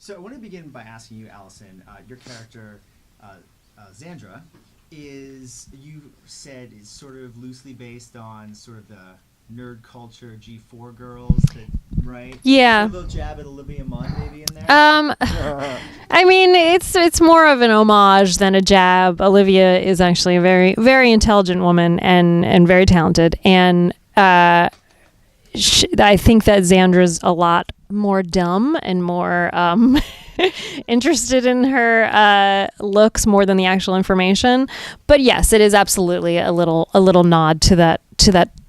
So I want to begin by asking you, Alison, your character, Xandra, you said is sort of loosely based on sort of the nerd culture G4 girls, right? Yeah. A little jab at Olivia Munn maybe in there? I mean, it's more of an homage than a jab. Olivia is actually a very, very intelligent woman and very talented. And I think that Xandra's a lot more dumb and more interested in her looks more than the actual information. But yes, it is absolutely a little nod to that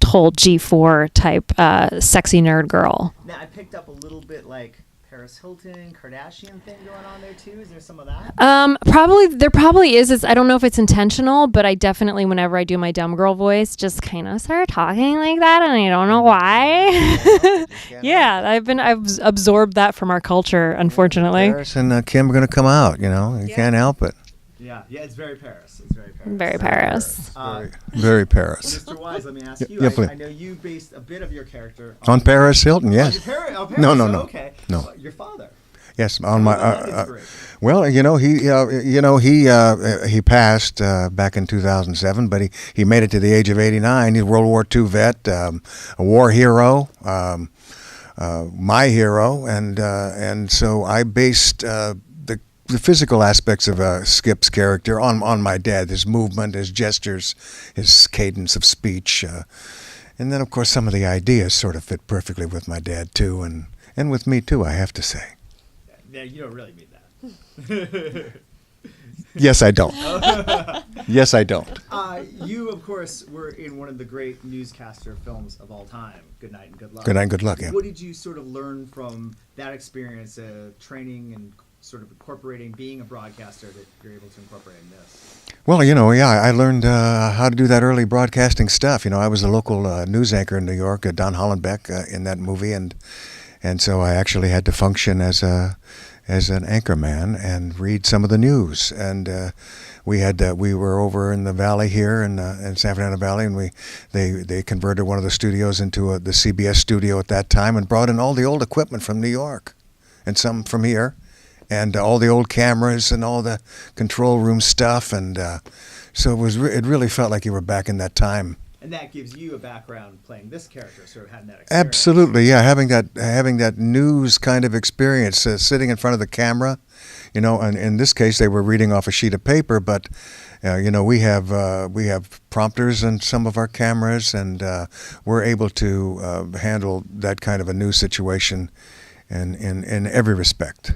whole G4 type sexy nerd girl. Now I picked up a little bit like Paris Hilton, Kardashian thing going on there too. Is there some of that? There probably is. I don't know if it's intentional, but I definitely, whenever I do my dumb girl voice, just kind of start talking like that, and I don't know why. Yeah, I've absorbed that from our culture, unfortunately. Paris and Kim are going to come out. You can't help it. Yeah, it's very Paris. Very Paris. Very Paris. Mr. Wise, let me ask you. Yeah, please. I know you based a bit of your character on Paris Hilton. Yes. Paris. No. Okay. No. Your father. Yes, on my. Well, he passed back in 2007, but he made it to the age of 89. He's a World War II vet, a war hero, my hero, and so I based the physical aspects of Skip's character on my dad, his movement, his gestures, his cadence of speech, and then of course some of the ideas sort of fit perfectly with my dad too, and with me too, I have to say. Yeah, you don't really mean that. Yes, I don't. Yes, I don't. You, of course, were in one of the great newscaster films of all time, Good Night and Good Luck. Good Night and Good Luck, yeah. What did you sort of learn from that experience, training and sort of incorporating, being a broadcaster, that you're able to incorporate in this? Well, I learned how to do that early broadcasting stuff. I was a local news anchor in New York, Don Hollenbeck, in that movie, and so I actually had to function as an anchorman and read some of the news. And we were over in the valley here in San Fernando Valley, and they converted one of the studios into the CBS studio at that time, and brought in all the old equipment from New York, and some from here, and all the old cameras and all the control room stuff, and so it really felt like you were back in that time. And that gives you a background playing this character, sort of having that experience. Absolutely, yeah, having that news kind of experience, sitting in front of the camera, and in this case they were reading off a sheet of paper, but we have prompters in some of our cameras, and we're able to handle that kind of a news situation in every respect.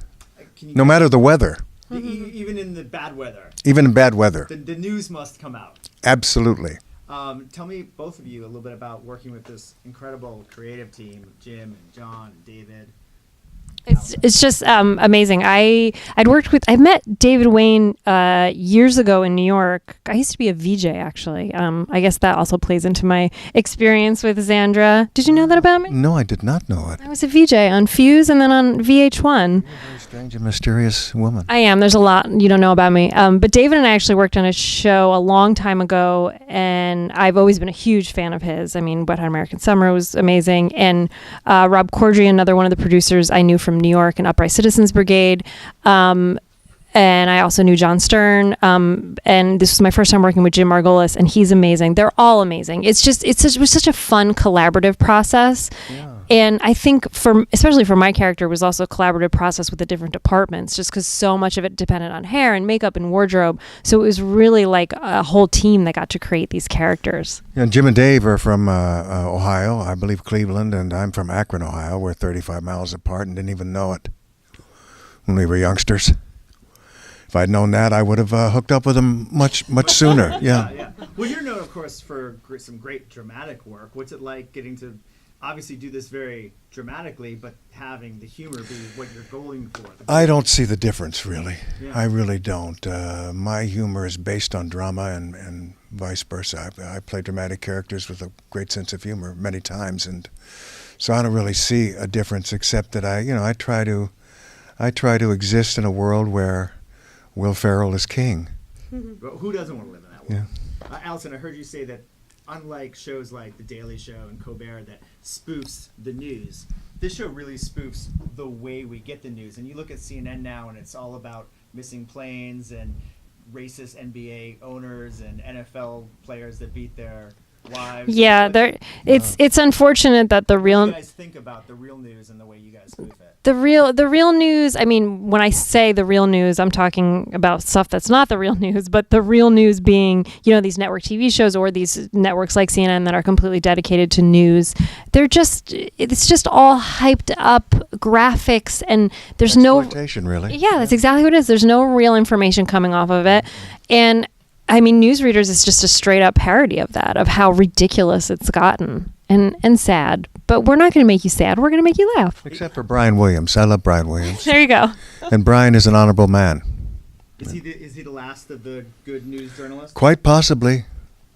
No matter the weather. Even in the bad weather. Even in bad weather. The news must come out. Absolutely. Tell me, both of you, a little bit about working with this incredible creative team, Jim and John and David. It's just amazing. I met David Wayne years ago in New York. I used to be a VJ, actually. I guess that also plays into my experience with Xandra. Did you know that about me? No, I did not know it. I was a VJ on Fuse and then on VH1. You're a very strange and mysterious woman. I am. There's a lot you don't know about me. But David and I actually worked on a show a long time ago, and I've always been a huge fan of his. I mean, Wet Hot American Summer was amazing. And Rob Corddry, another one of the producers I knew from New York and Upright Citizens Brigade. And I also knew John Stern. And this was my first time working with Jim Margolis, and he's amazing. They're all amazing. It was such a fun collaborative process. Yeah. And I think especially for my character, it was also a collaborative process with the different departments, just because so much of it depended on hair and makeup and wardrobe. So it was really like a whole team that got to create these characters. Yeah, Jim and Dave are from Ohio, I believe Cleveland, and I'm from Akron, Ohio. We're 35 miles apart and didn't even know it when we were youngsters. If I'd known that, I would have hooked up with them much sooner. Yeah. Well, you're known, of course, for some great dramatic work. What's it like getting to obviously do this very dramatically, but having the humor be what you're going for? I don't see the difference, really. Yeah. I really don't. My humor is based on drama and vice versa. I play dramatic characters with a great sense of humor many times, and so I don't really see a difference, except that I try to exist in a world where Will Ferrell is king. Well, who doesn't want to live in that world? Yeah. Alison, I heard you say that unlike shows like The Daily Show and Colbert that spoofs the news, this show really spoofs the way we get the news. And you look at CNN now, and it's all about missing planes and racist NBA owners and NFL players that beat their wives. Yeah, it's unfortunate that the What do real you guys think about the real news and the way you guys spoof it? the real news, I mean, when I say the real news, I'm talking about stuff that's not the real news, but the real news being, these network TV shows or these networks like CNN that are completely dedicated to news. It's just all hyped up graphics, and there's no Exploitation, really. Yeah, that's exactly what it is. There's no real information coming off of it. And I mean, Newsreaders is just a straight up parody of that, of how ridiculous it's gotten and sad. But we're not going to make you sad. We're going to make you laugh. Except for Brian Williams. I love Brian Williams. There you go. And Brian is an honorable man. Is he the last of the good news journalists? Quite possibly.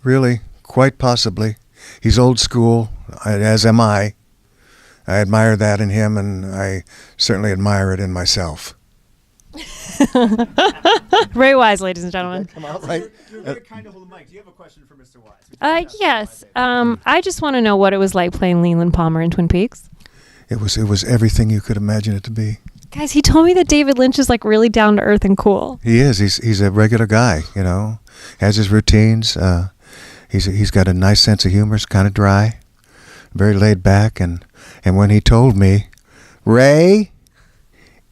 Really. Quite possibly. He's old school, as am I. I admire that in him, and I certainly admire it in myself. Very wise, ladies and gentlemen. Come out right. You're very kind to hold the mic. Do you have a question for Mr. Wise? Yes. I just want to know what it was like playing Leland Palmer in Twin Peaks. It was everything you could imagine it to be. Guys, he told me that David Lynch is like really down to earth and cool. He is. He's a regular guy, Has his routines. He's got a nice sense of humor. It's kind of dry, very laid back. And when he told me, Ray,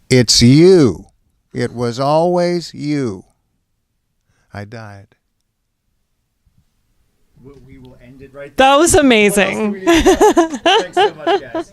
it's you. It was always you. I died. We will end it right there. That was amazing. What else do we need to know? Thanks so much, guys.